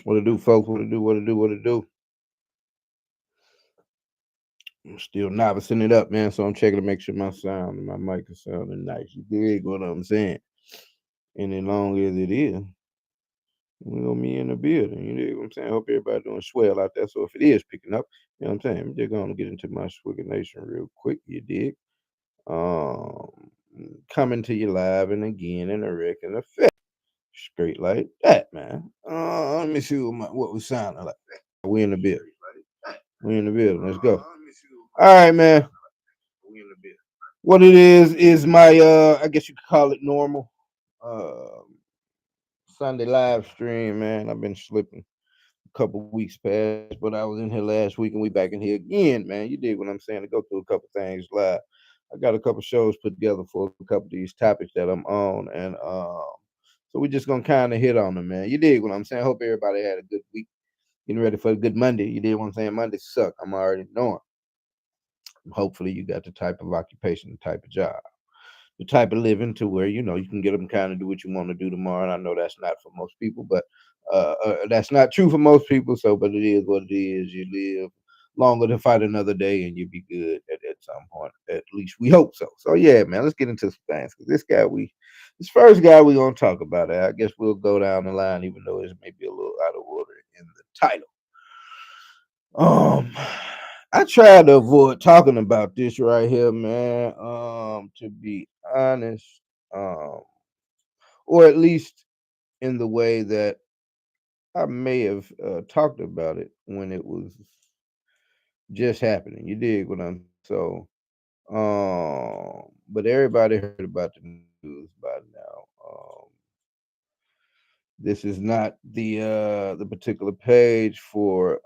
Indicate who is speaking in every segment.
Speaker 1: What to do, folks? What to do? What to do? What to do? I'm still noticing it up, man. So I'm checking to make sure my sound and my mic is sounding nice. You dig what I'm saying? And as long as it is, we gonna be in the building. You dig what I'm saying? I hope everybody doing swell out there. So if it is picking up, you know what I'm saying? I'm just gonna get into my Swigger Nation real quick. You dig? Um, Coming to you live and again in a wreck and effect. Straight like that, man. Let me see what we sounding like. We in the building. We in the building. Let's go. All right, man. What it is my I guess you could call it normal uh Sunday live stream, man. I've been slipping a couple weeks past, but I was in here last week and we back in here again, man. You dig what I'm saying? To go through a couple things live. I got a couple shows put together for a couple of these topics that I'm on, and so we're just gonna kind of hit on them, man. You dig what I'm saying? I hope everybody had a good week, getting ready for a good Monday. You dig what I'm saying? Monday suck. I'm already knowing. Hopefully, you got the type of occupation, the type of job, the type of living to where you can get them kind of do what you want to do tomorrow. And I know that's not for most people, but that's not true for most people. So, but it is what it is. You live longer to fight another day, and you'll be good at some point. At least we hope so. So, yeah, man, let's get into some things because this first guy we gonna talk about, I guess we'll go down the line, even though it may be a little out of order in the title. Um, I try to avoid talking about this right here, man. To be honest, um, or at least in the way that I may have talked about it when it was just happening. You dig what I'm saying? So, but everybody heard about the news by now. This is not the particular page for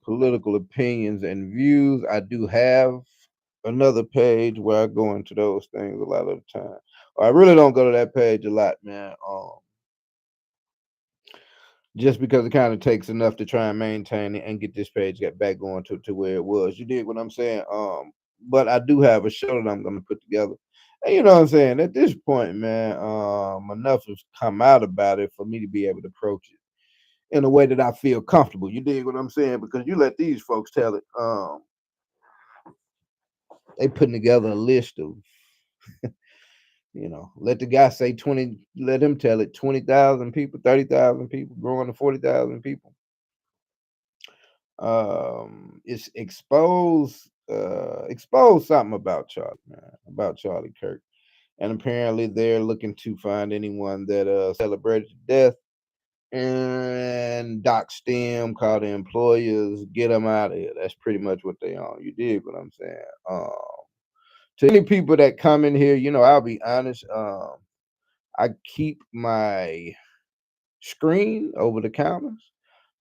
Speaker 1: political opinions and views. I do have another page where I go into those things a lot of the time. I really don't go to that page a lot, man. Just because it kind of takes enough to try and maintain it and get this page got back going to where it was. You dig what I'm saying? But I do have a show that I'm gonna put together. And you know what I'm saying? At this point, man, enough has come out about it for me to be able to approach it in a way that I feel comfortable. You dig what I'm saying? Because you let these folks tell it. They putting together a list of, let the guy say 20, let him tell it 20,000 people, 30,000 people, growing to 40,000 people. It's exposed something about Charlie, man, about Charlie Kirk. And apparently they're looking to find anyone that celebrated death and dock them, call the employers, get them out of here. That's pretty much what they on. You dig what I'm saying? To any people that come in here, I'll be honest. I keep my screen over the counters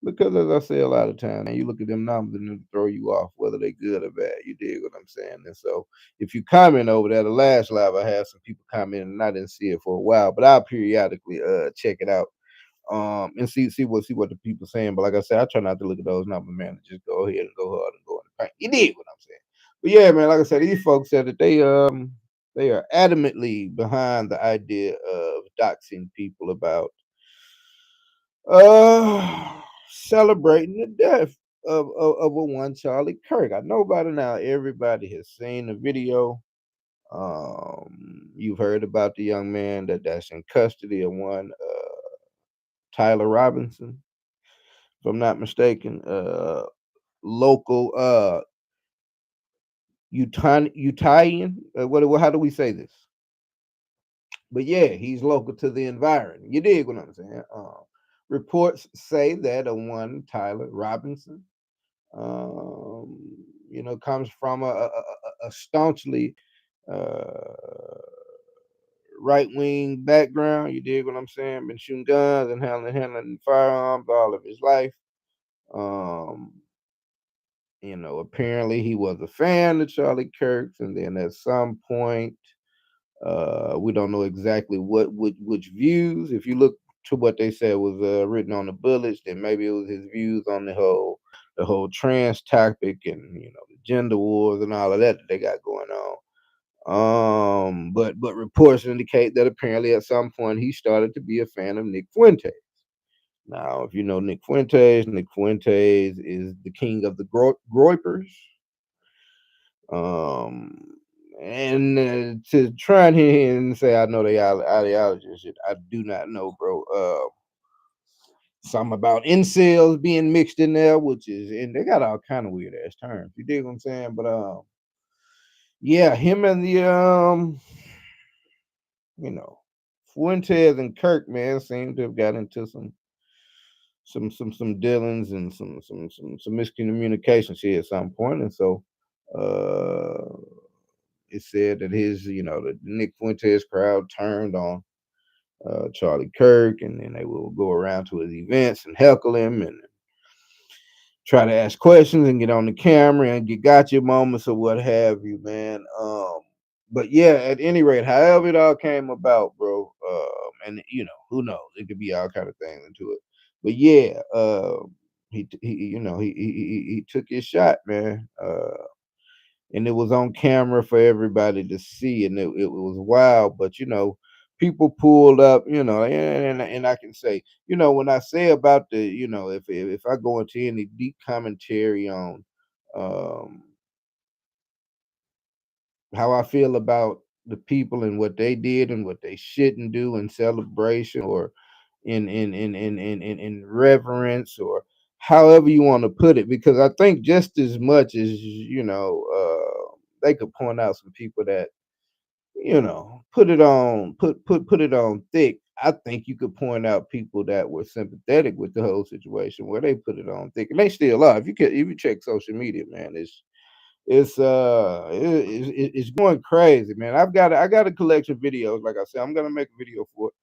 Speaker 1: because, as I say a lot of times, man, you look at them numbers and they throw you off, whether they good or bad. You dig what I'm saying? And so, if you comment over there, the last live I had some people comment, and I didn't see it for a while, but I'll periodically check it out and see what the people saying. But like I said, I try not to look at those numbers, man. Just go ahead and go hard and go in the paint. You dig what I'm saying? But yeah, man, like I said, these folks said that they are adamantly behind the idea of doxing people about celebrating the death of a one Charlie Kirk. I know by now everybody has seen the video. You've heard about the young man that's in custody of one Tyler Robinson, if I'm not mistaken, local Utah. What? How do we say this? But yeah, he's local to the environment. You dig what I'm saying? Reports say that a one Tyler Robinson, comes from a staunchly uh, right wing background. You dig what I'm saying? Been shooting guns and handling firearms all of his life. Um, apparently he was a fan of Charlie Kirk's, and then at some point, we don't know exactly which views. If you look to what they said was written on the bullets, then maybe it was his views on the whole trans topic and the gender wars and all of that they got going on. But reports indicate that apparently at some point he started to be a fan of Nick Fuentes. Now, if you know Nick Fuentes is the king of the groipers. Um, and to try and say I know they ideology and shit, I do not know, bro. Something about incels being mixed in there, which is, and they got all kind of weird ass terms. You dig what I'm saying? But yeah, him and the you know, Fuentes and Kirk, man, seem to have got into some dealings and some miscommunications here at some point, and so uh, it said that the Nick Fuentes crowd turned on Charlie Kirk, and then they will go around to his events and heckle him and try to ask questions and get on the camera and get gotcha moments or what have you, man. But yeah, at any rate, however it all came about, bro, and who knows, it could be all kind of things into it. But yeah, he took his shot, man. And it was on camera for everybody to see, and it was wild. But people pulled up, and I can say, when I say about the, if I go into any deep commentary on um, how I feel about the people and what they did and what they shouldn't do in celebration or in reverence or however you want to put it, because I think just as much as they could point out some people that put it on thick. I think you could point out people that were sympathetic with the whole situation where they put it on thick, and they still are. If you check social media, man, it's going crazy, man. I got a collection of videos. Like I said, I'm gonna make a video for it.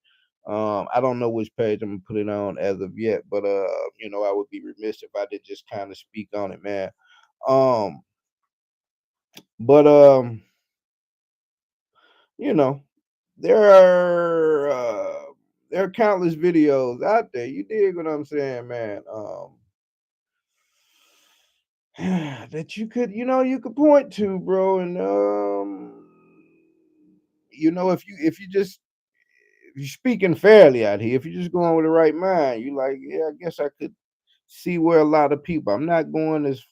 Speaker 1: I don't know which page I'm gonna put it on as of yet, but I would be remiss if I did just kind of speak on it, man. Um, but you know, there are there are countless videos out there. You dig what I'm saying, man? That you could point to, bro, and if you're speaking fairly out here, if you're just going with the right mind, you like, yeah, I guess I could see where a lot of people. I'm not going as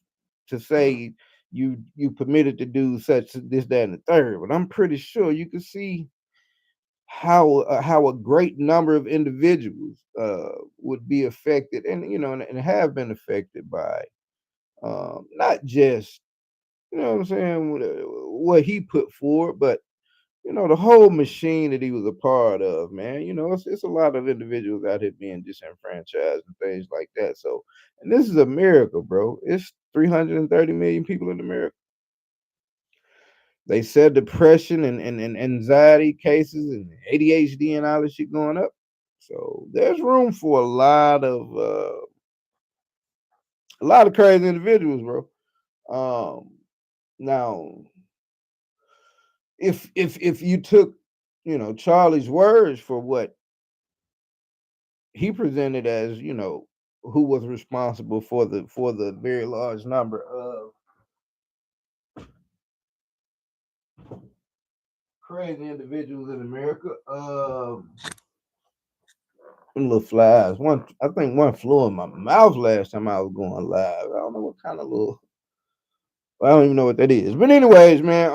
Speaker 1: to say you permitted to do such this, that, and the third, but I'm pretty sure you can see how a great number of individuals would be affected, and have been affected by not just what I'm saying what he put forward, but the whole machine that he was a part of, man. It's a lot of individuals out here being disenfranchised and things like that. So, and this is America, bro. It's 330 million people in America. They said depression and anxiety cases and ADHD and all this shit going up. So there's room for a lot of crazy individuals, bro. Now, if you took Charlie's words for what he presented as, who was responsible for the very large number of crazy individuals in America. Them little flies. I think one flew in my mouth last time I was going live. I don't know what kind of little. I don't even know what that is. But anyways, man.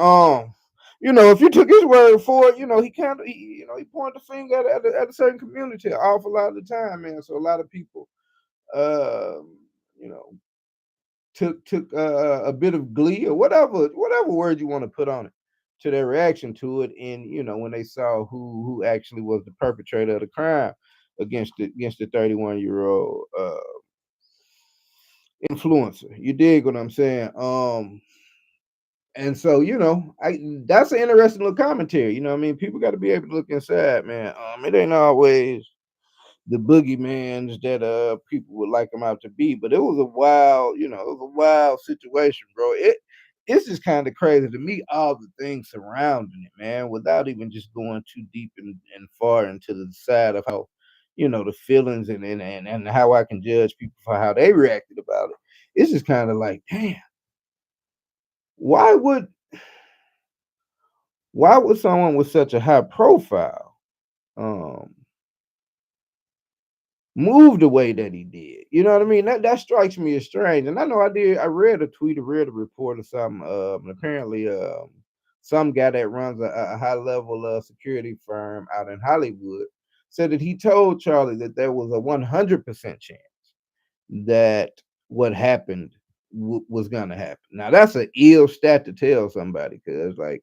Speaker 1: If you took his word for it, he kind of he pointed the finger at a certain community an awful lot of the time, man. So a lot of people, you know, took a bit of glee or whatever word you want to put on it to their reaction to it, and when they saw who actually was the perpetrator of the crime against the 31-year-old influencer. You dig what I'm saying? And so I that's an interesting little commentary. What I mean, people got to be able to look inside, man. It ain't always the boogeymans that people would like them out to be. But it was a wild, it was a wild situation, bro. It's just kind of crazy to me, all the things surrounding it, man, without even just going too deep and far into the side of how, the feelings and how I can judge people for how they reacted about it. It's just kind of like, damn, why would why would someone with such a high profile um move the way that he did. You know what I mean? That strikes me as strange. And I know I did. I read a tweet, I read a report or something. Apparently, some guy that runs a high level security firm out in Hollywood said that he told Charlie that there was a 100% chance that what happened was gonna happen. Now that's an ill stat to tell somebody, because like,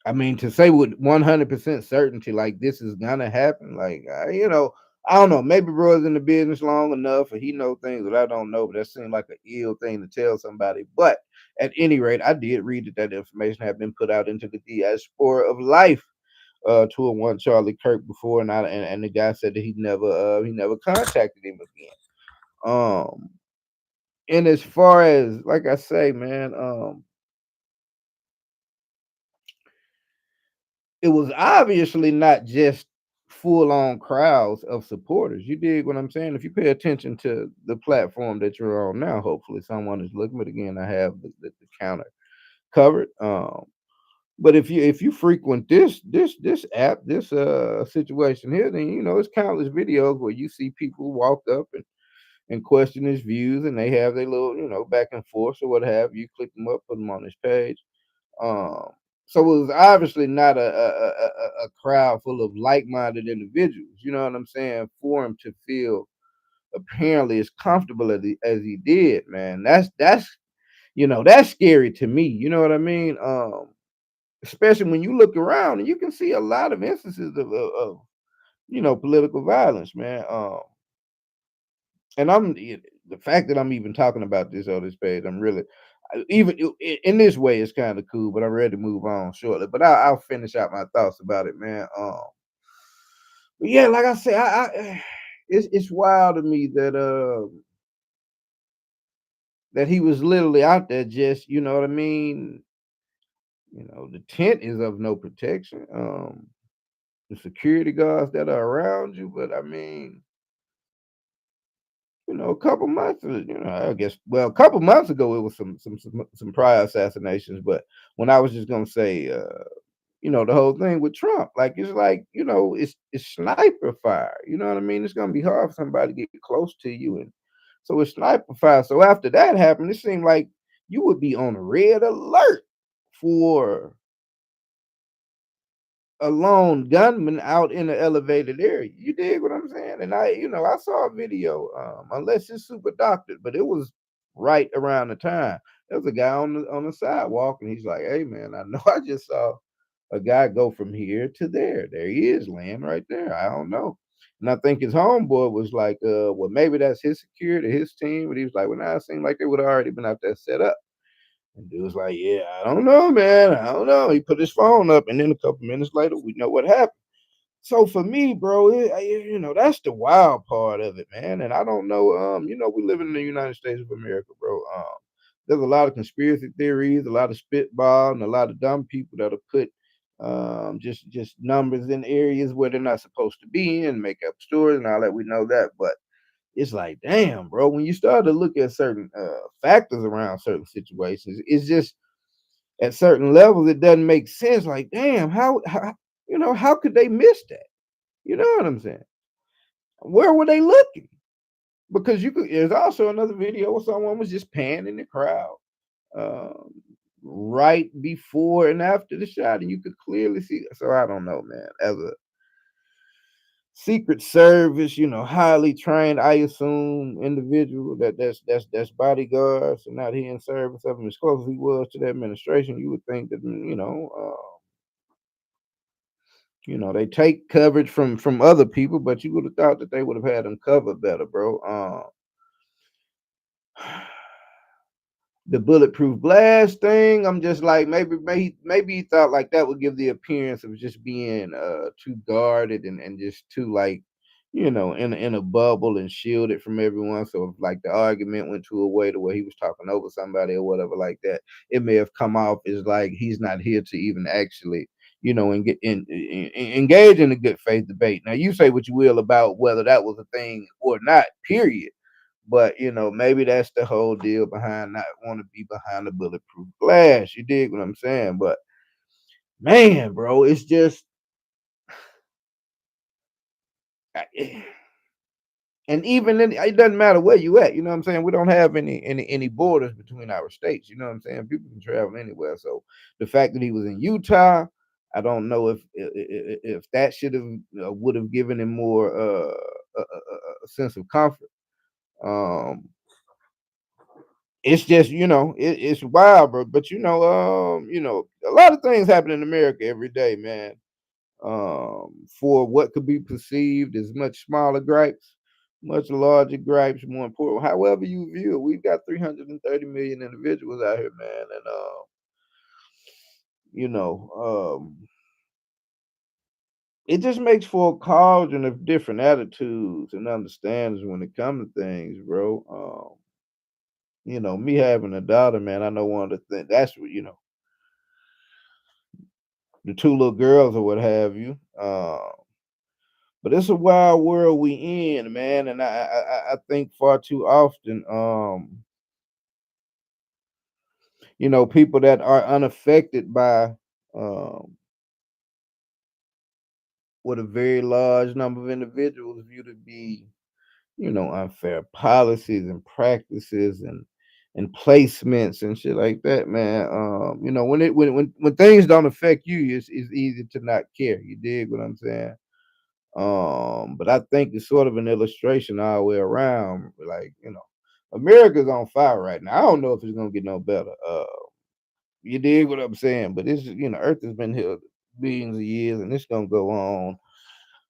Speaker 1: I mean, to say with 100% certainty, like this is gonna happen, like, I don't know. Maybe bro's in the business long enough, or he know things that I don't know. But that seemed like an ill thing to tell somebody. But at any rate, I did read that that information had been put out into the diaspora of life to a one Charlie Kirk before, and the guy said that he never contacted him again. Um, and as far as like I say, man, it was obviously not just full on crowds of supporters. You dig what I'm saying? If you pay attention to the platform that you're on now, hopefully someone is looking. But again, I have the counter covered. But if you frequent this app, this situation here, then you know it's countless videos where you see people walk up and question his views, and they have their little back and forth or what have you. Click them up, put them on his page. Um, so it was obviously not a crowd full of like-minded individuals. You know what I'm saying? For him to feel apparently as comfortable as he did, man. That's scary to me. You know what I mean? Especially when you look around and you can see a lot of instances of political violence, man. And the fact that I'm even talking about this on this page, I'm really even in this way, it's kind of cool. But I'm ready to move on shortly. But I'll finish out my thoughts about it, man. But yeah, like I said, it's wild to me that he was literally out there just, you know what I mean. The tent is of no protection. The security guards that are around you, but I mean, a couple months, I guess. Well, a couple months ago, it was some prior assassinations. But when I was just gonna say, the whole thing with Trump, like it's like, it's sniper fire. You know what I mean? It's gonna be hard for somebody to get close to you, and so it's sniper fire. So after that happened, it seemed like you would be on red alert for a lone gunman out in the elevated area. You dig what I'm saying? And I saw a video, unless it's super doctored, but it was right around the time. There was a guy on the sidewalk, and he's like, "Hey, man, I know I just saw a guy go from here to there. There he is, laying right there. I don't know." And I think his homeboy was like, "Well, maybe that's his security, his team." But he was like, "Well, now it seemed like they would have already been out there set up." And dude was like, "Yeah, I don't know, man. I don't know." He put his phone up, and then a couple minutes later, we know what happened. So for me, bro, that's the wild part of it, man. And I don't know, we live in the United States of America, bro. There's a lot of conspiracy theories, a lot of spitball, and a lot of dumb people that'll put just numbers in areas where they're not supposed to be in, make up stories and all that. We know that, but it's like, damn, bro, when you start to look at certain factors around certain situations, it's just at certain levels it doesn't make sense. Like, damn, how could they miss that? You know what I'm saying? Where were they looking? Because there's also another video where someone was just panning the crowd um, right before and after the shot, and you could clearly see. So I don't know, man. As a Secret Service, highly trained, I assume, individual that's bodyguards and not here in service of him as close as he was to the administration, you would think that they take coverage from other people, but you would have thought that they would have had them covered better, bro. The bulletproof glass thing, I'm just like, maybe he thought like that would give the appearance of just being too guarded and just too like, in a bubble and shielded from everyone. So if like the argument went to a way to where he was talking over somebody or whatever like that, it may have come off as like he's not here to even actually, engage in a good faith debate. Now you say what you will about whether that was a thing or not, period. But maybe that's the whole deal behind not want to be behind the bulletproof glass. You dig what I'm saying? But man, bro, it's just And even then, it doesn't matter where you at. You know what I'm saying? We don't have any borders between our states. You know what I'm saying? People can travel anywhere. So the fact that he was in Utah, I don't know if that should have would have given him more a sense of comfort. Um, it's just it's wild, bro. But a lot of things happen in America every day, man. For what could be perceived as much smaller gripes, much larger gripes, more important. However you view it, we've got 330 million individuals out here, man, and you know, it just makes for a cauldron of different attitudes and understandings when it comes to things, bro. Me having a daughter, man, I know one of the things that's what the two little girls or what have you. But it's a wild world we in, man, and I think far too often, people that are unaffected by um, what a very large number of individuals view to be, unfair policies and practices and placements and shit like that, man. When things don't affect you, it's easy to not care. You dig what I'm saying? But I think it's sort of an illustration all the way around. Like, America's on fire right now. I don't know if it's gonna get no better. You dig what I'm saying? But this is, Earth has been here billions of years, and it's gonna go on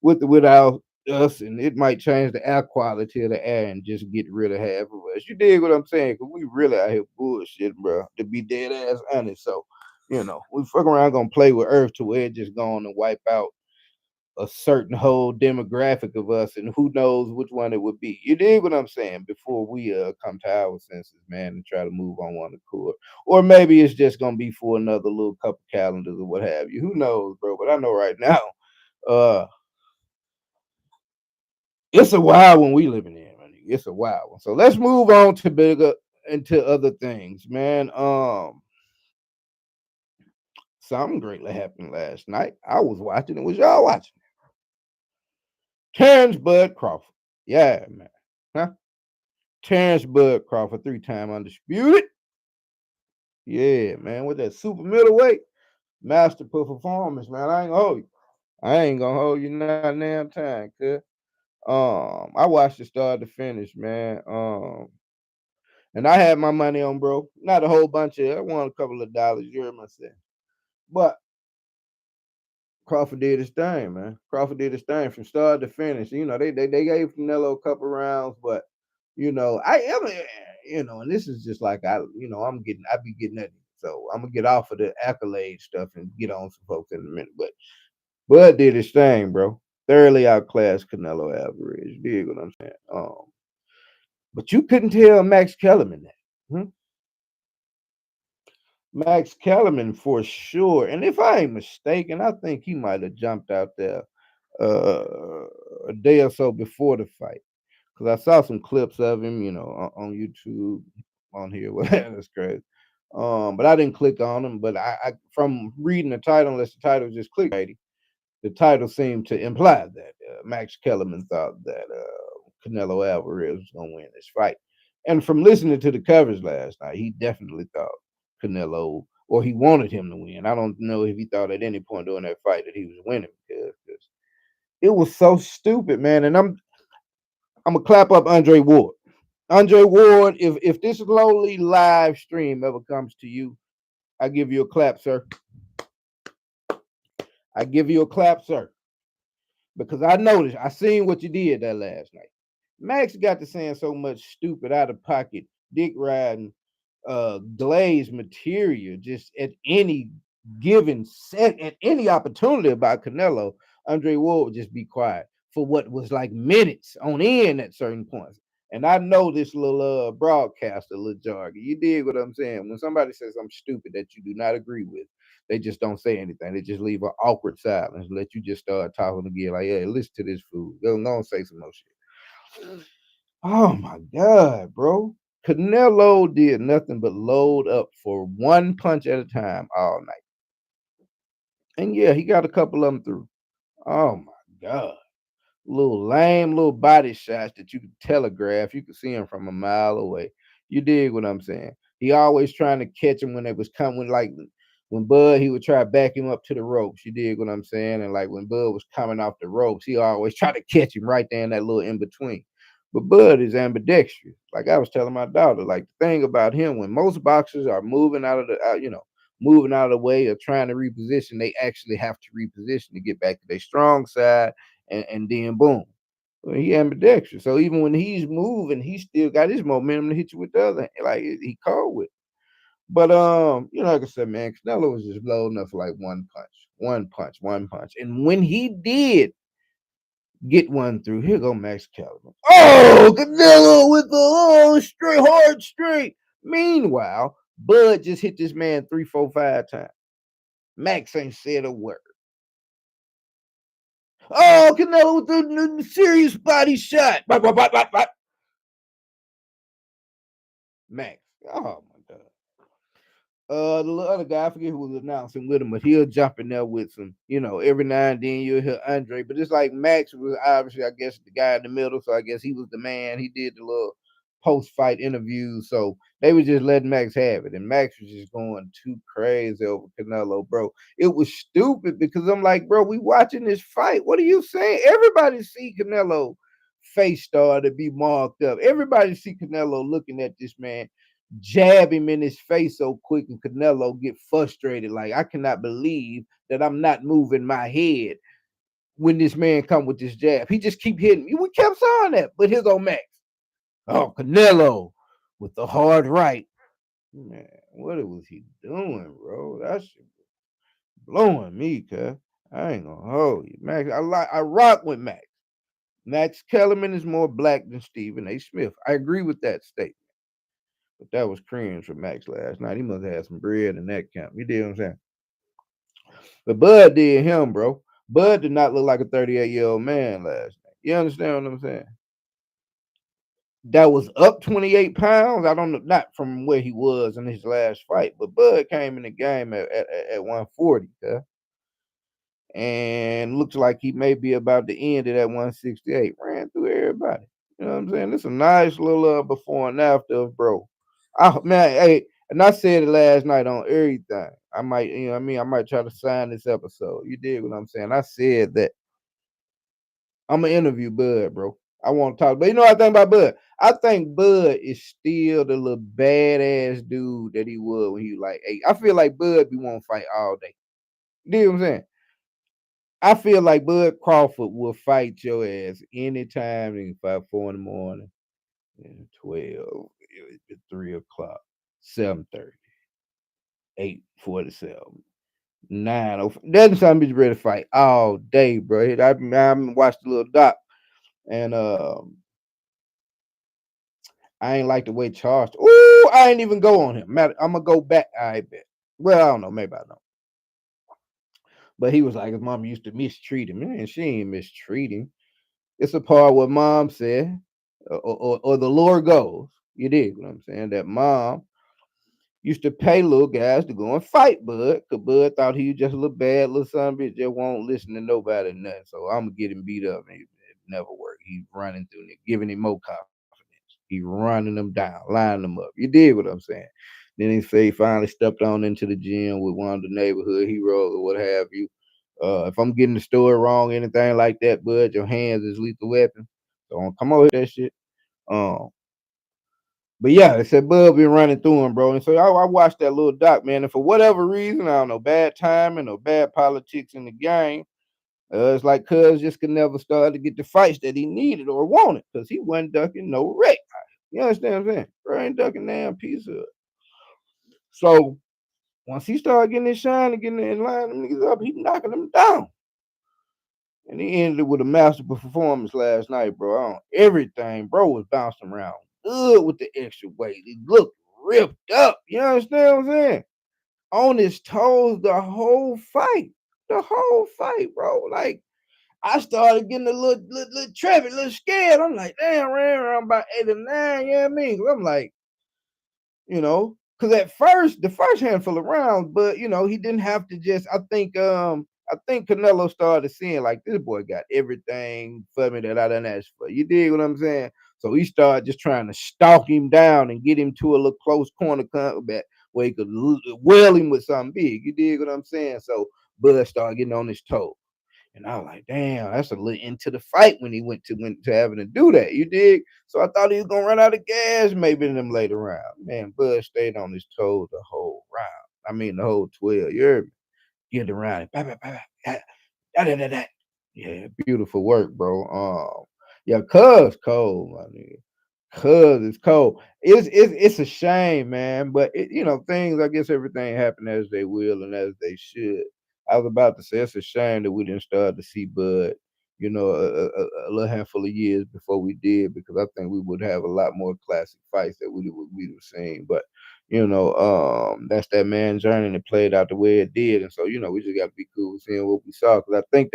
Speaker 1: without us, and it might change the air quality of the air and just get rid of half of us. You dig what I'm saying? Because we really out here bullshit, bro. To be dead ass honest, so we fuck around gonna play with Earth to where it just going to wipe out a certain whole demographic of us, and who knows which one it would be. You dig what I'm saying? Before we come to our senses, man, and try to move on one accord, or maybe it's just gonna be for another little couple calendars or what have you. Who knows, bro? But I know right now, uh, it's a wild one we living in, man. It's a wild one. So let's move on to bigger into other things, man. Something greatly happened last night. I was watching it. Was y'all watching? Terrence Bud Crawford. Yeah, man. Huh? Terrence Bud Crawford, three-time undisputed. Yeah, man. With that super middleweight, masterful performance, man. I ain't gonna hold you. I ain't gonna hold you not damn time, cuz. I watched it start to finish, man. And I had my money on, bro. Not a whole bunch of it. I won a couple of dollars, you heard myself. But Crawford did his thing, man. Crawford did his thing from start to finish. They gave Canelo a couple rounds, but I am, and this is just like I be getting that. So I'm gonna get off of the accolade stuff and get on some folks in a minute. But Bud did his thing, bro. Thoroughly outclassed Canelo Alvarez. You dig what I'm saying? But you couldn't tell Max Kellerman that. Hmm? Max Kellerman for sure. And if I ain't mistaken, I think he might have jumped out there a day or so before the fight. Because I saw some clips of him, on YouTube, on here. Well, that's crazy. But I didn't click on him. But I from reading the title, unless the title was just clickbaity, the title seemed to imply that Max Kellerman thought that Canelo Alvarez was going to win this fight. And from listening to the coverage last night, he definitely thought Canelo, or he wanted him to win. I don't know if he thought at any point during that fight that he was winning because it was so stupid, man. And I'm gonna clap up Andre Ward. Andre Ward, if this lowly live stream ever comes to you, I give you a clap, sir. I give you a clap, sir. Because I noticed, I seen what you did that last night. Max got to saying so much stupid, out of pocket, dick riding, glazed material just at any given set, at any opportunity about Canelo. Andre Ward would just be quiet for what was like minutes on end at certain points. And I know this little broadcaster, little jargon. You dig what I'm saying? When somebody says something stupid that you do not agree with, they just don't say anything. They just leave an awkward silence, let you just start talking again. Like, yeah, listen to this fool. Go on, say some more shit. Oh my God, bro. Canelo did nothing but load up for one punch at a time all night. And yeah, he got a couple of them through. Oh my God. little lame little body shots that you could telegraph. You could see him from a mile away. You dig what I'm saying? He always trying to catch him when they was coming, like when Bud, he would try to back him up to the ropes. You dig what I'm saying? And like when Bud was coming off the ropes, he always tried to catch him right there in that little in between. But Bud is ambidextrous. Like I was telling my daughter, like the thing about him, when most boxers are moving out of the, moving out of the way or trying to reposition, they actually have to reposition to get back to their strong side, and then boom. Well, he ambidextrous. So even when he's moving, he still got his momentum to hit you with the other hand. Like he called with. But like I said, man, Canelo was just loading up for like one punch, one punch, one punch. And when he did get one through, here go Max Kellerman. Oh, Canelo with the straight, hard straight. Meanwhile, Bud just hit this man 3, 4, 5 times. Max ain't said a word. Oh, Canelo with the serious body shot. Bop, bop, bop, bop, bop. Max. Oh my God. The other guy, I forget who was announcing with him, but he'll jump in there with some, every now and then you'll hear Andre. But it's like Max was obviously, I guess, the guy in the middle. So I guess he was the man. He did the little post fight interviews. So they were just letting Max have it. And Max was just going too crazy over Canelo, bro. It was stupid because I'm like, bro, we watching this fight. What are you saying? Everybody see Canelo face start to be marked up. Everybody see Canelo looking at this man, jab him in his face so quick, and Canelo get frustrated. Like, I cannot believe that I'm not moving my head when this man come with this jab. He just keep hitting me. We kept saying that, but here's old Max. Oh, Canelo with the hard right. Man, what was he doing, bro? That shit blowing me, cuz. I ain't gonna hold you. Max, I rock with Max. Max Kellerman is more black than Stephen A. Smith. I agree with that statement. But that was cringe for Max last night. He must have had some bread in that camp. You did what I'm saying? But Bud did him, bro. Bud did not look like a 38-year-old man last night. You understand what I'm saying? That was up 28 pounds. I don't know, not from where he was in his last fight, but Bud came in the game at 140, huh? And looks like he may be about to end it at 168. Ran through everybody. You know what I'm saying? It's a nice little before and after of bro. Man, hey, and I said it last night on everything. I might, I might try to sign this episode. You dig what I'm saying? I said that I'm gonna interview Bud, bro. I want to talk, but you know what I think about Bud? I think Bud is still the little badass dude that he was when he was like 8. I feel like Bud be want to fight all day. You dig what I'm saying? I feel like Bud Crawford will fight your ass anytime. He can fight 4 in the morning, 12, 3 o'clock, 7:30, 8:47, 9. That's time he's ready to fight all day, bro. I watched the little doc, and I ain't like the way Charleston. Ooh, I ain't even go on him. I'm gonna go back. I bet. Well, I don't know. Maybe I don't. But he was like, his mom used to mistreat him. Man, she ain't mistreat him. It's a part what mom said, or the lore goes. You dig what I'm saying? That mom used to pay little guys to go and fight Bud, because Bud thought he was just a little bad little son of a bitch that won't listen to nobody nothing. So I'm gonna get him beat up. And it never worked. He's running through it, giving him more confidence. He running them down, lining them up. You did what I'm saying. Then he say he finally stepped on into the gym with one of the neighborhood heroes or what have you. If I'm getting the story wrong, anything like that, Bud, your hands is lethal weapon. So don't come over that shit. Um, but yeah, they said Bud been running through him, bro. And so I watched that little doc, man. And for whatever reason, I don't know, bad timing or bad politics in the game, it's like Cuz just could never start to get the fights that he needed or wanted because he wasn't ducking no wreck. You understand what I'm saying? Bro ain't ducking damn piece of it. So once he started getting his shine and getting in line, them niggas up, he knocking them down. And he ended it with a masterful performance last night, bro. On everything, bro was bouncing around good with the extra weight. He looked ripped up. You understand what I'm saying? On his toes the whole fight. The whole fight, bro. Like, I started getting a little traffic, a little scared. I'm like, damn, ran around about 8 or 9, you know what I mean? 'Cause I'm like, because at first, the first handful of rounds, but he didn't have to just, I think I think Canelo started seeing like this boy got everything for me that I done asked for. You dig what I'm saying? So he started just trying to stalk him down and get him to a little close corner combat where he could whale him with something big. You dig what I'm saying? So Bud started getting on his toes. And I was like, damn, that's a little into the fight when he went to having to do that. You dig? So I thought he was gonna run out of gas maybe in them later rounds. Man, Bud stayed on his toes the whole round. I mean the whole 12. You heard me? Get around it. Bah, bah, bah, bah, da, da, da, da. Yeah, beautiful work, bro. Yeah, cuz cold, my nigga. Cuz it's cold. It's a shame, man. But things. I guess everything happened as they will and as they should. I was about to say it's a shame that we didn't start to see Bud, a little handful of years before we did, because I think we would have a lot more classic fights that we'd have seen. But that's that man journey that played out the way it did, and so we just got to be cool with seeing what we saw, because I think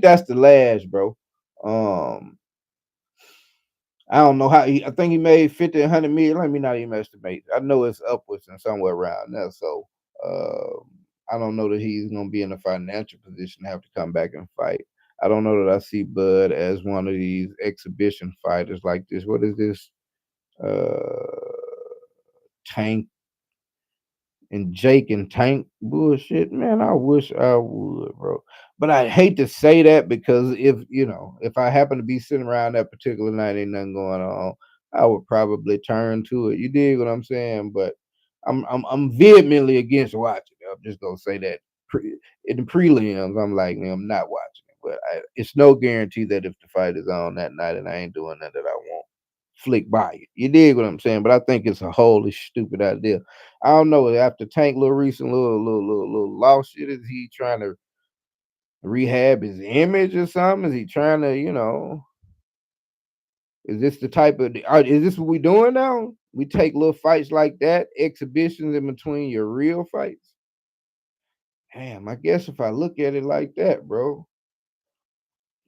Speaker 1: that's the last, bro. Um, I don't know how I think he made 50, 100 million. Let me not even estimate. I know it's upwards and somewhere around there. So I don't know that he's gonna be in a financial position to have to come back and fight. I don't know that I see Bud as one of these exhibition fighters like this. What is this? Tank and Jake and Tank bullshit, man. I wish I would, bro. But I hate to say that, because if I happen to be sitting around that particular night, ain't nothing going on, I would probably turn to it. You dig what I'm saying? But I'm vehemently against watching it. I'm just gonna say that in the prelims, I'm like, man, I'm not watching it. But it's no guarantee that if the fight is on that night and I ain't doing that, I won't flick by it. You dig what I'm saying? But I think it's a wholly stupid idea. I don't know. After Tank little recent little lost shit, is he trying to rehab his image or something? Is he trying to, is this the type of is this what we doing now? We take little fights like that, exhibitions in between your real fights. Damn, I guess if I look at it like that, bro,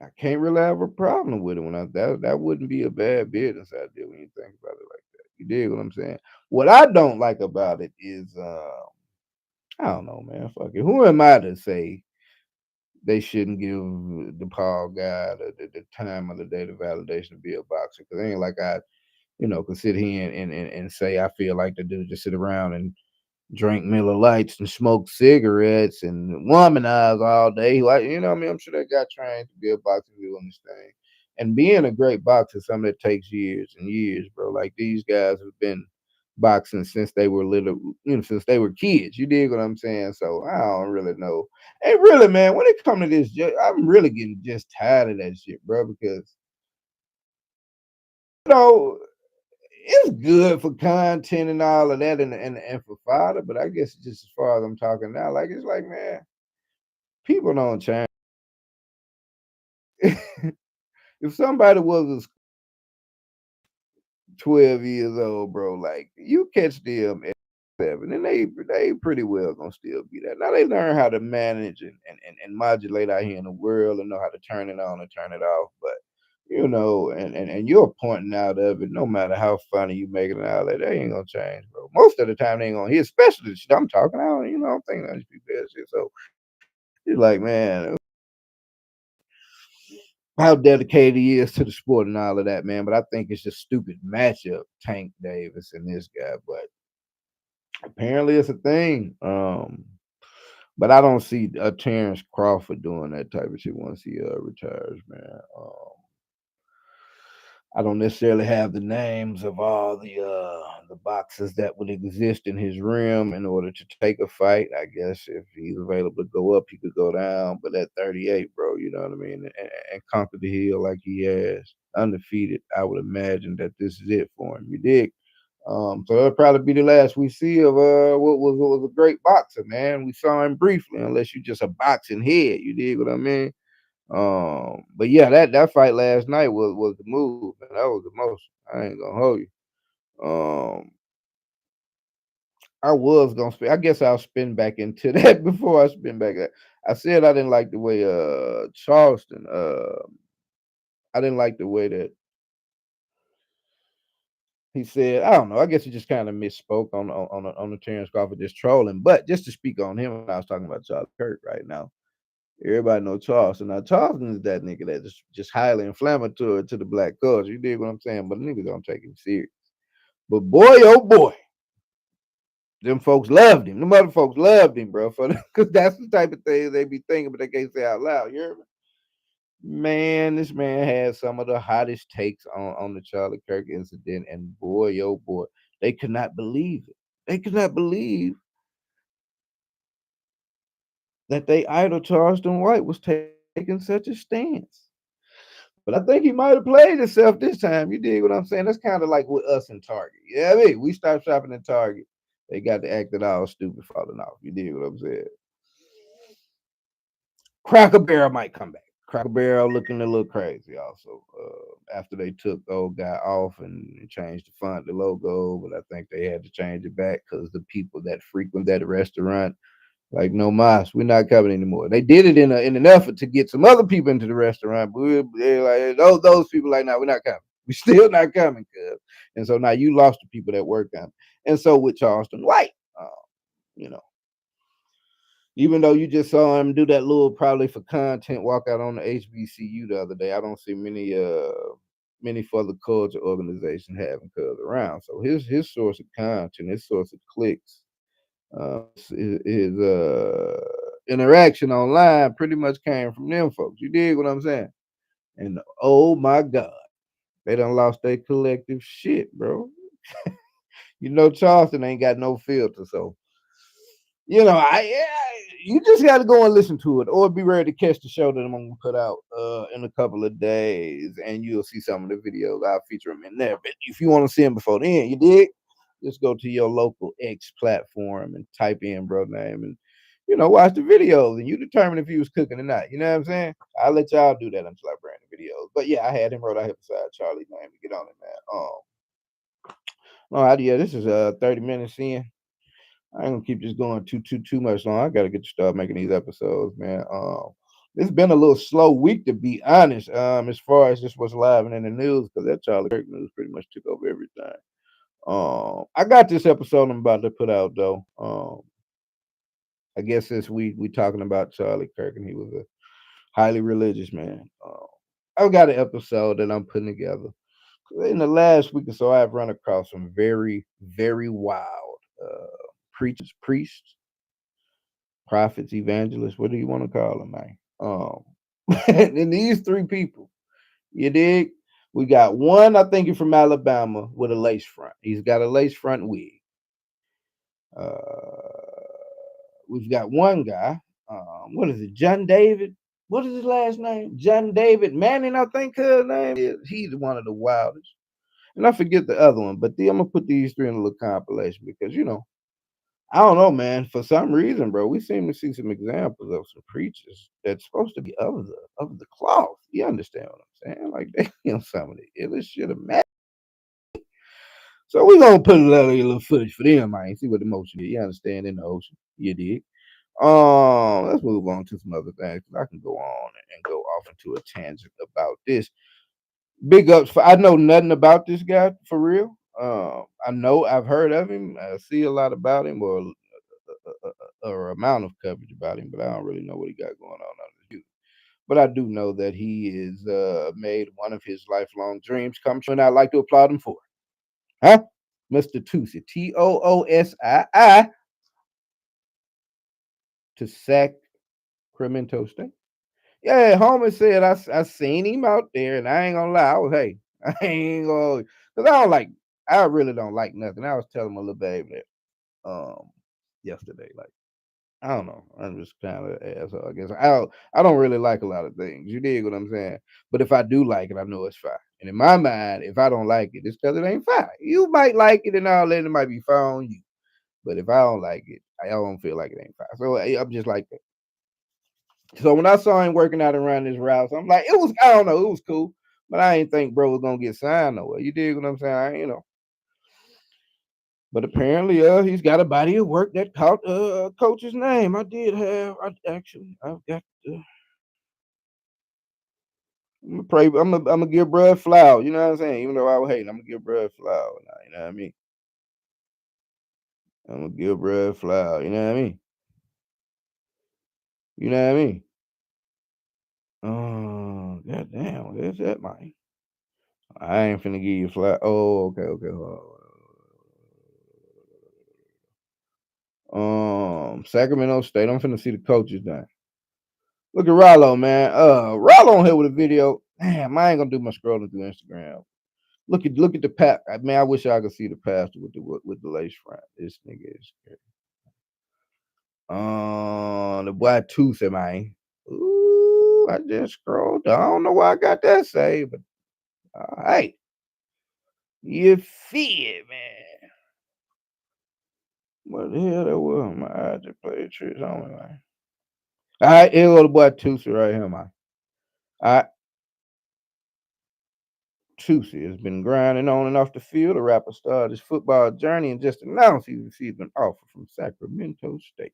Speaker 1: I can't really have a problem with it. That wouldn't be a bad business idea when you think about it like that. You dig what I'm saying? What I don't like about it is, I don't know, man. Fuck it. Who am I to say they shouldn't give the Paul guy the time of the day, the validation to be a boxer? Because it ain't like I, could sit here and say I feel like the dude just sit around and drink Miller Lights and smoke cigarettes and womanize all day. Like, what I mean? I'm sure that guy trained to be a boxer doing this thing. And being a great boxer is something that takes years and years, bro. Like these guys have been boxing since they were little, since they were kids. You dig what I'm saying? So I don't really know. And really, man, when it comes to this, I'm really getting just tired of that shit, bro. Because you know, it's good for content and all of that, and for fodder, but I guess just as far as I'm talking now, like it's like, man, people don't change. If somebody was 12 years old, bro, like you catch them at 7, and they pretty well gonna still be that. Now they learn how to manage and modulate out here in the world and know how to turn it on and turn it off. But and you're pointing out of it, no matter how funny you make it and all that, they ain't gonna change, bro. Most of the time they ain't gonna hear, especially the shit I'm talking about, I'm thinking of these people that shit. So it's like, man, how dedicated he is to the sport and all of that, man. But I think it's just stupid matchup, Tank Davis and this guy. But apparently it's a thing. But I don't see a Terrence Crawford doing that type of shit once he retires, man. I don't necessarily have the names of all the boxes that would exist in his realm in order to take a fight. I guess if he's available to go up, he could go down. But at 38, bro, you know what I mean, and conquer the hill like he has, undefeated. I would imagine that this is it for him. You dig? So that'll probably be the last we see of what was a great boxer, man. We saw him briefly, unless you just a boxing head. You dig what I mean? But yeah, that fight last night was the move, man. That was the most. I ain't gonna hold you. Um, I was gonna spin. I guess I'll spin back into that before I spin back. I said I didn't like the way Charleston. I didn't like the way that he said. I don't know. I guess he just kind of misspoke on the Terrence Crawford just trolling. But just to speak on him, I was talking about Charlie Kirk right now. Everybody know Charleston. Now Charleston is that nigga that just highly inflammatory to the black culture. You dig what I'm saying? But niggas don't take him serious. But boy, oh boy, them folks loved him. Them other folks loved him, bro. For because that's the type of things they be thinking, but they can't say out loud. You hear me? Man, this man had some of the hottest takes on the Charlie Kirk incident, and boy, oh boy, they could not believe it. They could not believe that they idol Charleston White was taking such a stance. But I think he might have played himself this time. You dig what I'm saying? That's kind of like with us in Target. Yeah, I mean, we stopped shopping in Target. They got to acting all stupid falling off. You dig what I'm saying? Cracker Barrel might come back. Cracker Barrel looking a little crazy also. After they took the old guy off and changed the font, the logo, but I think they had to change it back because the people that frequent that restaurant like, no mas, we're not coming anymore. They did it in an effort to get some other people into the restaurant, but they're like those people like, no, we're not coming. We still not coming, cuz. And so now you lost the people that were coming. And so with Charleston White, uh, you know, even though you just saw him do that little probably for content walkout on the HBCU the other day, I don't see many further culture organization having cuz around. So his source of content, his source of clicks, his interaction online pretty much came from them folks. You dig what I'm saying? And oh my God, they done lost their collective shit, bro. You know Charleston ain't got no filter, so you just got to go and listen to it, or be ready to catch the show that I'm gonna put out in a couple of days, and you'll see some of the videos. I'll feature them in there. But if you want to see them before then, you dig? Just go to your local X platform and type in bro name and watch the videos, and you determine if he was cooking or not. You know what I'm saying? I'll let y'all do that until I bring the videos. But yeah, I had him right out here beside Charlie name to get on it, man. All right, yeah, this is 30 minutes in. I ain't gonna keep this going too much long. I gotta get to start making these episodes, man. It's been a little slow week to be honest. As far as just what's live and in the news, because that Charlie Kirk news pretty much took over everything. I got this episode I'm about to put out though. I guess since we talking about Charlie Kirk and he was a highly religious man. I've got an episode that I'm putting together. In the last week or so, I've run across some very wild preachers, priests, prophets, evangelists, what do you want to call them, man? And these three people, you dig? We got one, I think he's from Alabama with a lace front. He's got a lace front wig. Uh, we've got one guy. What is it? John David. What is his last name? John David Manning, I think his name is. He's one of the wildest. And I forget the other one, but I'm gonna put these three in a little compilation because I don't know, man. For some reason, bro, we seem to see some examples of some preachers that's supposed to be of the cloth. You understand what I'm saying? Like they some of the illest shit of man. So we gonna put a little footage for them, man. See what the motion is. You understand in the ocean. You dig? Let's move on to some other things. I can go on and go off into a tangent about this. Big ups for I know nothing about this guy for real. I know I've heard of him. I see a lot about him, or amount of coverage about him, but I don't really know what he got going on under the hood. But I do know that he is made one of his lifelong dreams come true, and I'd like to applaud him for it. Huh? Mr. Toosii, Toosii, to Sacramento State. Yeah, Homer said I seen him out there, and I ain't gonna lie, hey, I ain't gonna because I really don't like nothing. I was telling my little baby that yesterday, like I don't know, I'm just kind of asshole. I guess I don't really like a lot of things. You dig what I'm saying? But if I do like it, I know it's fine. And in my mind, if I don't like it, it's because it ain't fine. You might like it and all that, it might be fine on you. But if I don't like it, I don't feel like it ain't fine. So I'm just like that. So when I saw him working out around this route, I'm like, I don't know, it was cool. But I ain't think bro was gonna get signed nowhere. You dig what I'm saying? But apparently, he's got a body of work that caught coach's name. I've got. I'm gonna pray. I'm gonna give Brad flower. You know what I'm saying? Even though I was hating, I'm gonna give Brad flower. Now, you know what I mean? I'm gonna give Brad flower. You know what I mean? You know what I mean? Goddamn, where's that, man? I ain't finna give you a flat. Oh, okay, okay. Hold on. Sacramento State. I'm finna see the coaches down. Look at Rollo, man. Rollo on here with a video. Damn, I ain't gonna do my scrolling through Instagram. Look at the pack. Man, I wish I could see the pastor with the lace front. This nigga is crazy. The boy Toosii, man. Ooh, I just scrolled. I don't know why I got that saved, but all right. You feel man. What the hell that was? My eyes just played tricks on me, man. All right, here go the boy Toosii right here, man. All right. Toosii has been grinding on and off the field. The rapper started his football journey and just announced he received an offer from Sacramento State.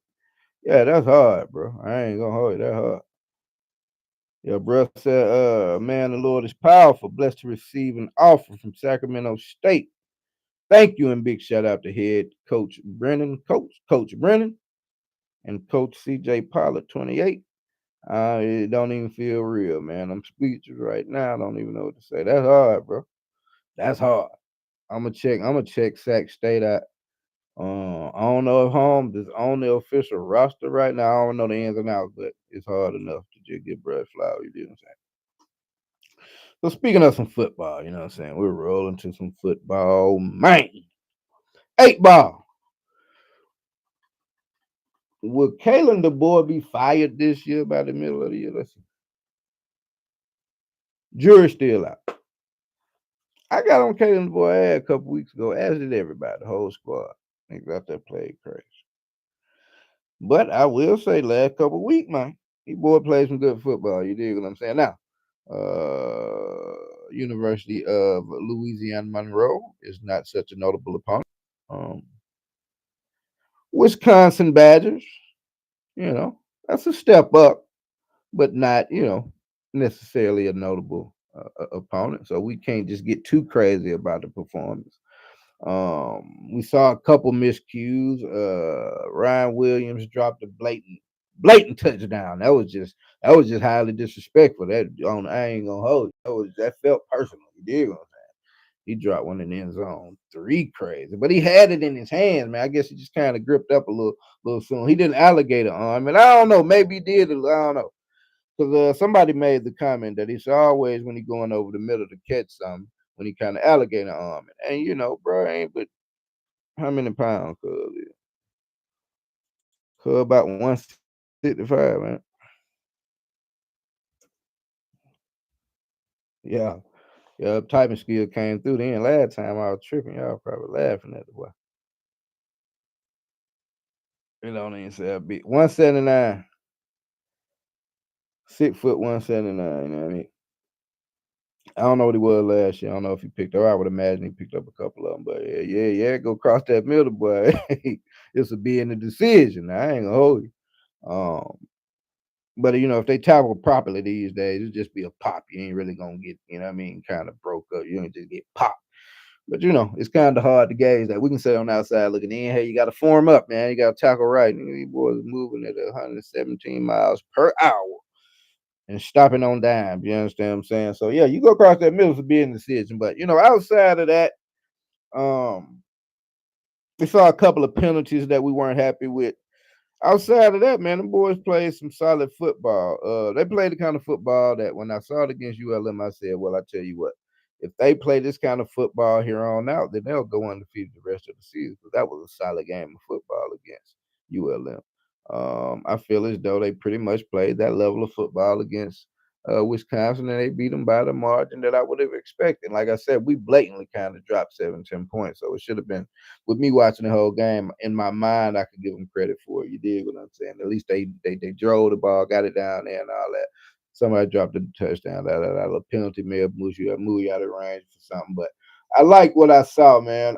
Speaker 1: Yeah, that's hard, bro. I ain't gonna hold you. That hard. Yeah, bro said, man, the Lord is powerful. Blessed to receive an offer from Sacramento State. Thank you and big shout out to head Coach Brennan, and Coach CJ Pollard, 28. It don't even feel real, man. I'm speechless right now. I don't even know what to say. That's hard, bro. That's hard. I'm gonna check Sac State out. I don't know if Holmes is on the official roster right now. I don't know the ins and outs, but it's hard enough to just get Brad Flower. You know what I'm saying? So speaking of some football, you know what I'm saying? We're rolling to some football, man. 8 ball. Will Kalen DeBoer be fired this year by the middle of the year? Let's see. Jury's still out. I got on Kalen DeBoer a couple weeks ago, as did everybody, the whole squad. Niggas out there played crazy. But I will say, last couple weeks, man, he boy played some good football. You dig what I'm saying? Now, University of Louisiana Monroe is not such a notable opponent. Um, Wisconsin Badgers, you know, that's a step up, but not, necessarily a notable opponent. So we can't just get too crazy about the performance. We saw a couple miscues. Ryan Williams dropped a blatant touchdown. That was just highly disrespectful. I ain't gonna hold you. That felt personal. You dig what I'm saying? He dropped one in the end zone. Three crazy. But he had it in his hands, man. I guess he just kind of gripped up a little soon. He didn't alligator arm. And I don't know. Maybe he did. I don't know. Because somebody made the comment that it's always when he going over the middle to catch something when he kind of alligator arm it. And bro, ain't but how many pounds? Cuz about 165, man. Yeah. Yeah, typing skill came through then. Last time I was tripping, y'all probably laughing at the boy. It don't even say a bit. 179. 6 foot 179, you know what I mean? I don't know what he was last year. I don't know if he picked up. I would imagine he picked up a couple of them, but yeah, go cross that middle, boy. This will be in the decision. I ain't gonna hold you. But if they tackle properly these days, it'll just be a pop. You ain't really gonna get, kind of broke up. You ain't just get popped. But it's kind of hard to gauge that. We can say on the outside looking in, hey, you got to form up, man. You got to tackle right. These boys are moving at 117 miles per hour and stopping on dimes. You understand what I'm saying? So yeah, you go across that middle for being a decision. But outside of that, um, we saw a couple of penalties that we weren't happy with. Outside of that, man, the boys played some solid football. They played the kind of football that when I saw it against ULM, I said, well, I tell you what, if they play this kind of football here on out, then they'll go undefeated the rest of the season. Because that was a solid game of football against ULM. I feel as though they pretty much played that level of football against Wisconsin, and they beat them by the margin that I would have expected. Like I said, we blatantly kind of dropped 7, 10 points, so it should have been. With me watching the whole game, in my mind, I could give them credit for it. You dig what I'm saying? At least they drove the ball, got it down there, and all that. Somebody dropped a touchdown. A penalty may have moved you out of range for something, but I like what I saw, man.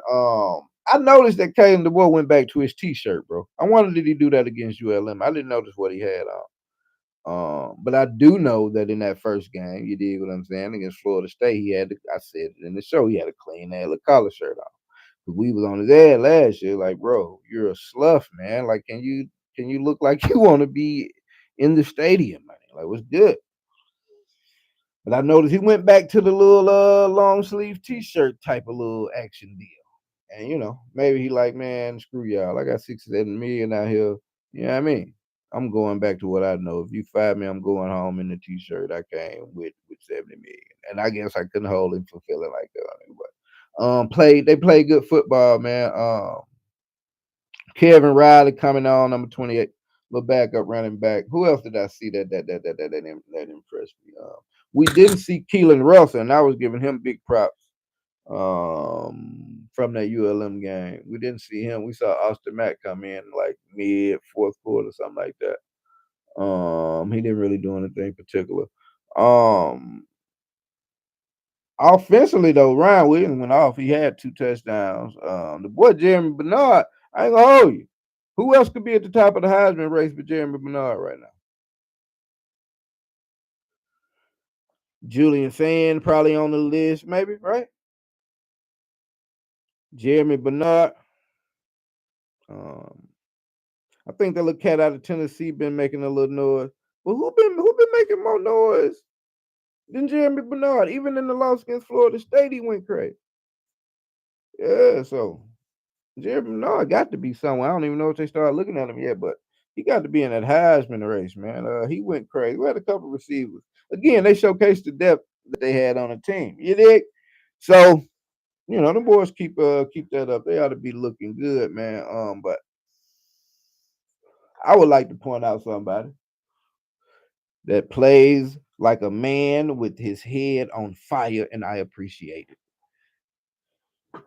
Speaker 1: I noticed that Caden DeBoer went back to his T-shirt, bro. I wondered did he do that against ULM. I didn't notice what he had on. But I do know that in that first game, you did what I'm saying, against Florida State, I said it in the show, he had a clean ass collar shirt on. But we was on his ass last year, like, bro, you're a slough, man. Like, can you look like you want to be in the stadium, man? Like, what's good? But I noticed he went back to the little long sleeve T-shirt type of little action deal. And maybe he like, man, screw y'all. I got 6 7 million out here. You know what I mean? I'm going back to what I know. If you fire me, I'm going home in the T-shirt I came with 70 million. And I guess I couldn't hold him for feeling like that. But they played good football, man. Kevin Riley coming on, number 28, little backup running back. Who else did I see that impressed me? We didn't see Keelan Russell, and I was giving him big props from that ULM game. We didn't see him. We saw Austin Mack come in like mid fourth quarter, something like that. He didn't really do anything particular. Um, Offensively though, Ryan Williams went off. He had 2 touchdowns. The boy Jeremy Bernard, I ain't gonna hold you. Who else could be at the top of the Heisman race but Jeremy Bernard right now? Julian Fan probably on the list, maybe, right? Jeremy Bernard. Um, I think that little cat out of Tennessee been making a little noise. But who been making more noise than Jeremy Bernard? Even in the loss against Florida State, he went crazy. Yeah, so Jeremy Bernard got to be somewhere. I don't even know if they started looking at him yet, but he got to be in that Heisman race, man. He went crazy. We had a couple receivers. Again, they showcased the depth that they had on the team. You dig? So, the boys keep that up. They ought to be looking good, man. But I would like to point out somebody that plays like a man with his head on fire, and I appreciate it.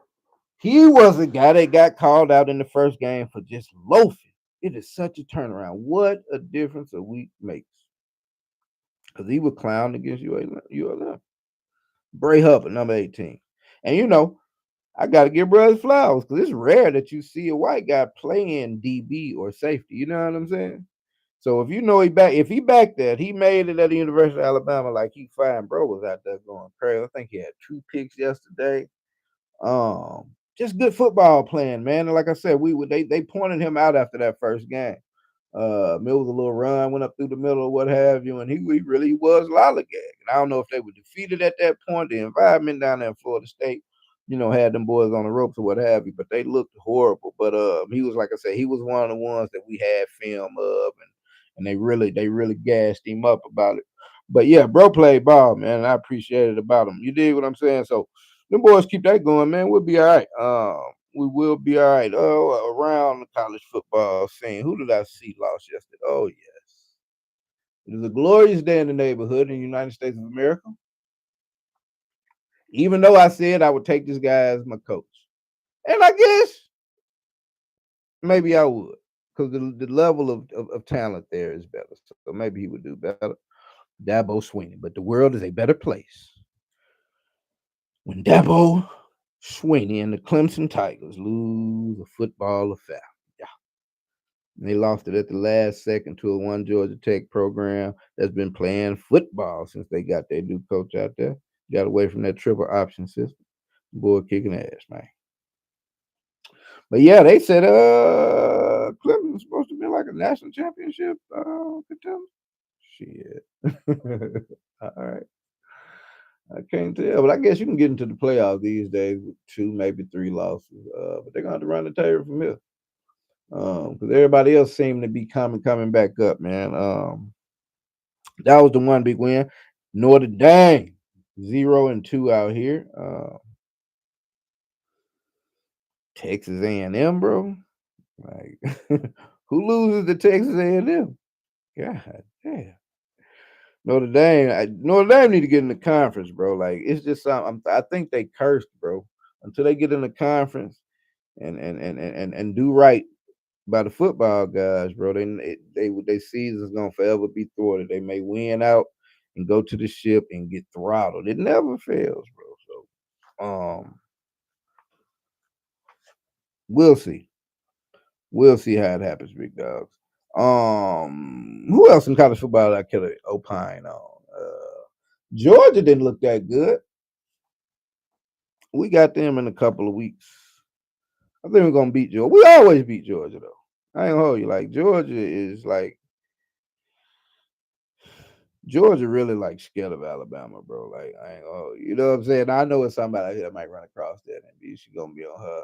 Speaker 1: He was a guy that got called out in the first game for just loafing. It is such a turnaround. What a difference a week makes. Because he was clowned against ULM. Bray Hubbard, number 18. And I got to give brothers flowers because it's rare that you see a white guy playing DB or safety. You know what I'm saying? So if if he back there, he made it at the University of Alabama like he fine. Bro was out there going crazy. I think he had 2 picks yesterday. Just good football playing, man. And like I said, they pointed him out after that first game. It was a little run, went up through the middle or what have you, and he really was lollygagging. I don't know if they were defeated at that point. The environment down there in Florida State, had them boys on the ropes or what have you, but they looked horrible. But he was, like I said, he was one of the ones that we had film of, and they really gassed him up about it. But yeah, bro played ball, man, and I appreciate it about him. You dig what I'm saying? So them boys keep that going, man. We'll be all right. We will be all right. Oh, around the college football scene. Who did I see lost yesterday? Oh, yes. It is a glorious day in the neighborhood in the United States of America. Even though I said I would take this guy as my coach. And I guess maybe I would. Because the level of talent there is better. So maybe he would do better. Dabo Swinney. But the world is a better place when Dabo Swinney and the Clemson Tigers lose a football affair. They lost it at the last second to a one Georgia Tech program that's been playing football since they got their new coach out there. Got away from that triple option system. Boy kicking ass, man. But yeah, they said Clemson was supposed to be like a national championship contender. Shit. All right. I can't tell, but I guess you can get into the playoffs these days with 2, maybe 3 losses. But they're gonna have to run the table from here. Because everybody else seemed to be coming back up, man. That was the one big win. Notre Dame 0-2 out here. Texas A&M, bro. Like, who loses to Texas A&M? God damn. Notre Dame need to get in the conference, bro. Like, it's just something. I think they cursed, bro. Until they get in the conference and do right by the football guys, bro. Their season's gonna forever be thwarted. They may win out and go to the ship and get throttled. It never fails, bro. So we'll see. We'll see how it happens, big dogs. Who else in college football I could opine on? Georgia didn't look that good. We got them in a couple of weeks. I think we're gonna beat Georgia. We always beat Georgia though. I ain't gonna hold you. Like Georgia is like Georgia really like scared of Alabama, bro. Like I ain't you know what I'm saying? I know it's somebody out here that might run across that and she gonna be on her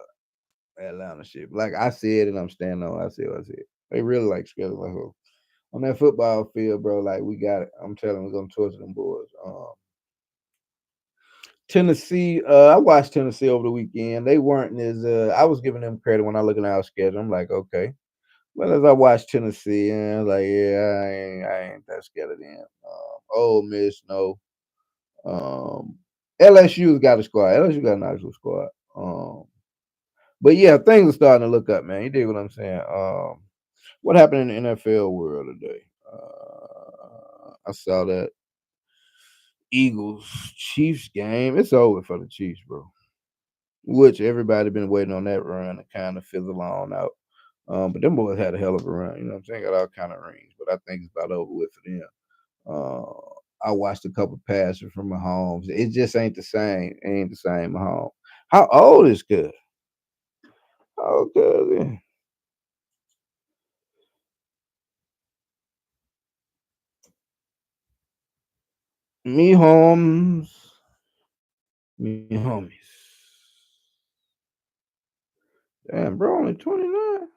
Speaker 1: Atlanta shit. Like I said and I'm standing on I said what I said. They really like scared of like on that football field, bro. Like we got it. I'm telling you, we're gonna torture them boys. Tennessee, I watched Tennessee over the weekend. They weren't as I was giving them credit when I look at our schedule. I'm like, okay. Well, as I watched Tennessee, and I was like, yeah, I ain't that scared of them. Ole Miss, no. Um, LSU's got a squad. LSU got a nice little squad. But yeah, things are starting to look up, man. You dig what I'm saying? What happened in the NFL world today? I saw that Eagles Chiefs game. It's over for the Chiefs, bro. Which everybody been waiting on that run to kind of fizzle on out. But them boys had a hell of a run. You know what I'm saying? Got all kind of rings, but I think it's about over with for them. I watched a couple passes from Mahomes. It just ain't the same. It ain't the same Mahomes. How old is good? How old good? Me homes. Me homies. Damn, bro, only 29.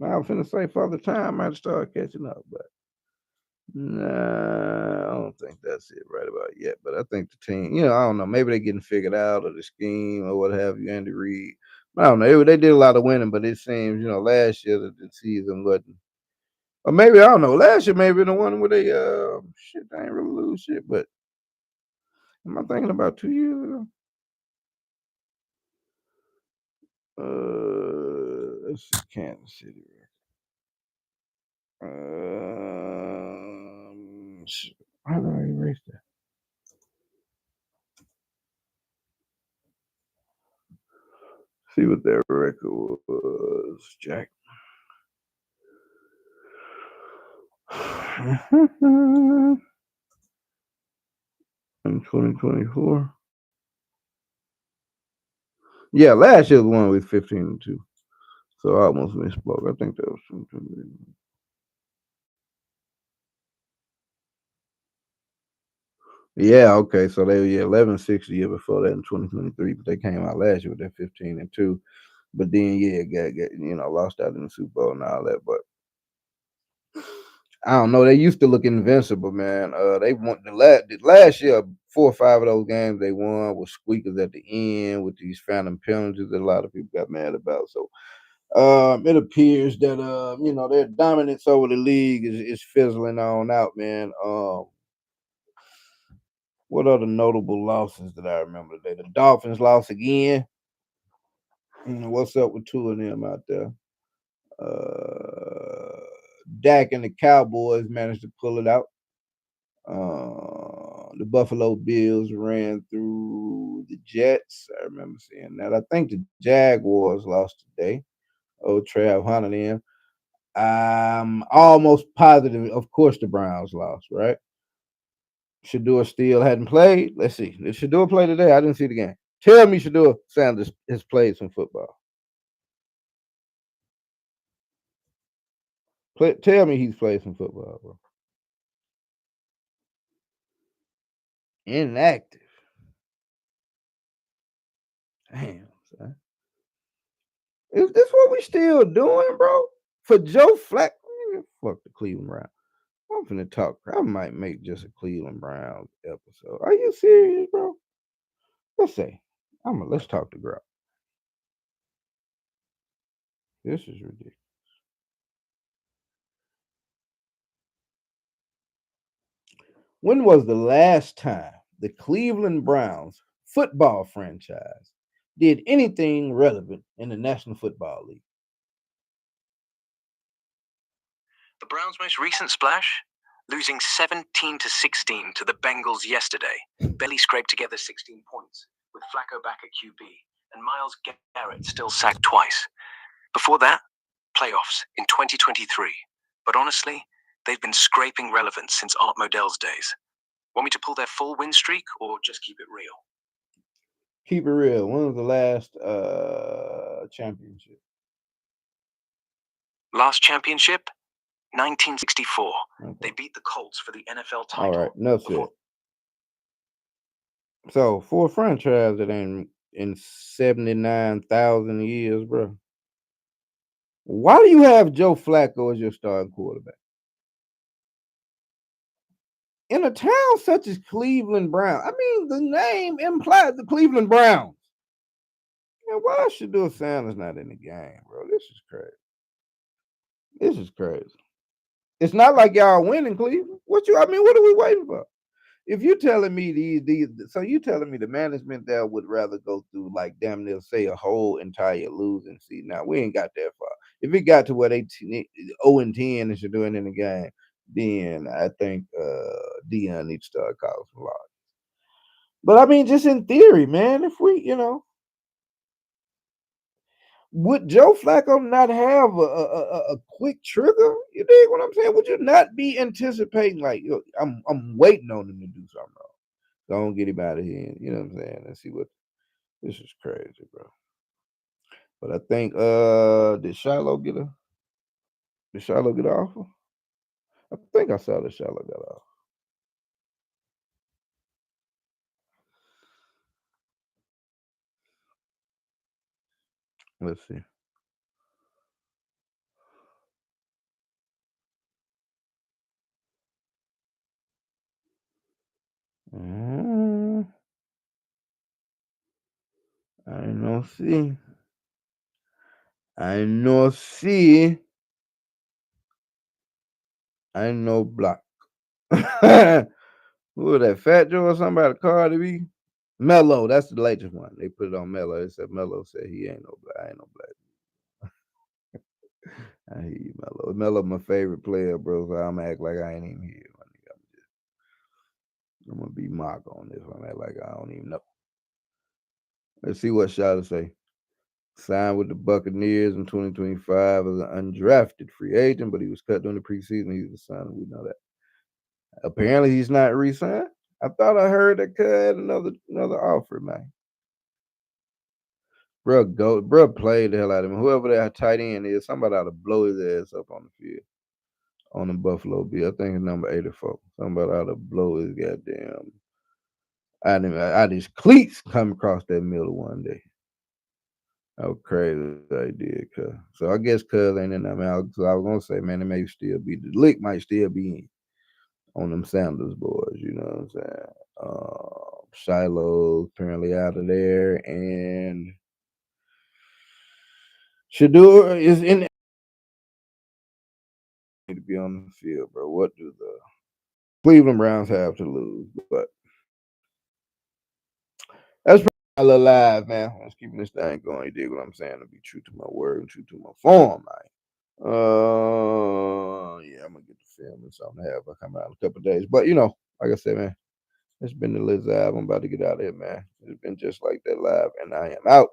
Speaker 1: Now I'm finna say for the time I might start catching up, but nah, I don't think that's it right about yet. But I think the team, I don't know. Maybe they're getting figured out or the scheme or what have you, Andy Reid. I don't know. They did a lot of winning, but it seems, last year the season wasn't. Or maybe I don't know. Last year maybe the one where they shit, they ain't really lose shit. But am I thinking about 2 years ago? Let's see, Kansas City. Shit, how did I erase that? See what their record was, Jack. In 2024. Yeah, last year was one with 15-2. So I almost misspoke. I think that was 2020. Yeah, okay. So they were 11-6 the year before that in 2023, but they came out last year with that 15-2. But then got lost out in the Super Bowl and all that. But I don't know. They used to look invincible, man. They won the last year. 4 or 5 of those games they won with squeakers at the end with these phantom penalties that a lot of people got mad about. So it appears that their dominance over the league is fizzling on out, man. What other notable losses that I remember today? The Dolphins lost again. What's up with two of them out there? Dak and the Cowboys managed to pull it out. The Buffalo Bills ran through the Jets. I remember seeing that. I think the Jaguars lost today. Oh, Trav Hunter them. I'm almost positive. Of course, the Browns lost, right? Shador still hadn't played. Let's see. Did Shador play today? I didn't see the game. Tell me Shador Sanders has played some football. Tell me he's played some football, bro. Inactive. Damn, son. Is this what we still doing, bro? For Joe Flack? Fuck the Cleveland Browns. I'm finna talk. I might make just a Cleveland Browns episode. Are you serious, bro? Let's say. Let's talk to Grout. This is ridiculous. When was the last time the Cleveland Browns football franchise did anything relevant in the National Football League?
Speaker 2: The Browns' most recent splash? Losing 17-16 to the Bengals yesterday, barely scraped together 16 points, with Flacco back at QB and Myles Garrett still sacked twice. Before that, playoffs in 2023. But honestly, they've been scraping relevance since Art Modell's days. Want me to pull their full win streak or just keep it real?
Speaker 1: Keep it real. When was the last championship?
Speaker 2: Last championship? 1964,
Speaker 1: Okay.
Speaker 2: they beat the Colts for the NFL
Speaker 1: All
Speaker 2: title.
Speaker 1: right, enough
Speaker 2: before-
Speaker 1: said. So for a franchise that ain't in 79,000 years, bro, why do you have Joe Flacco as your starting quarterback? In a town such as Cleveland Brown, I mean, the name implies the Cleveland Browns. And why should Shador Sanders not in the game, bro? This is crazy. This is crazy. It's not like y'all winning, Cleveland. What are we waiting for? If you're telling me so you telling me the management there would rather go through like damn near say a whole entire losing season. Now we ain't got that far. If it got to what 0-10 and you're doing in the game, then I think Dion needs to start calling some law. But I mean, just in theory, man, if we, would Joe Flacco not have a quick trigger? You dig what I'm saying? Would you not be anticipating like I'm waiting on him to do something wrong? Don't get him out of here. You know what I'm saying? Let's see what this is crazy, bro. But I think did Shiloh get an offer? I think I saw that Shiloh got off. Let's see. I no see. I no see. I no block. Who was that? Fat Joe or somebody? Cardi B? Mello. That's the latest one. They put it on Mello. They said Mello said he ain't no black. I ain't no black. I hear you, Mello. Mello, my favorite player, bro. So I'm act like I ain't even here. I'm gonna be mock on this one. Act like I don't even know. Let's see what Shada say. Signed with the Buccaneers in 2025 as an undrafted free agent, but he was cut during the preseason. He was signed. We know that. Apparently, he's not re-signed. I thought I heard that Cuz had another offer, man. Bro played the hell out of him. Whoever that tight end is, somebody ought to blow his ass up on the field. On the Buffalo Bill. I think it's number 84. Somebody ought to blow his goddamn out his cleats come across that middle one day. That was crazy idea, cuz. So I guess cuz ain't in that man. So I was gonna say, man, it may still be the lick might still be in on them Sanders boys, you know what I'm saying? Shiloh's apparently out of there, and Shador is in to be on the field, bro. What do the Cleveland Browns have to lose? But that's probably a little live, man. Let's keep this thing going. You dig what I'm saying? To be true to my word and true to my form, man. Yeah, I'm gonna get the film and something to have. I come out in a couple of days. But like I said, man, it's been the Liz Live. I'm about to get out of here, man. It's been just like that live, and I am out.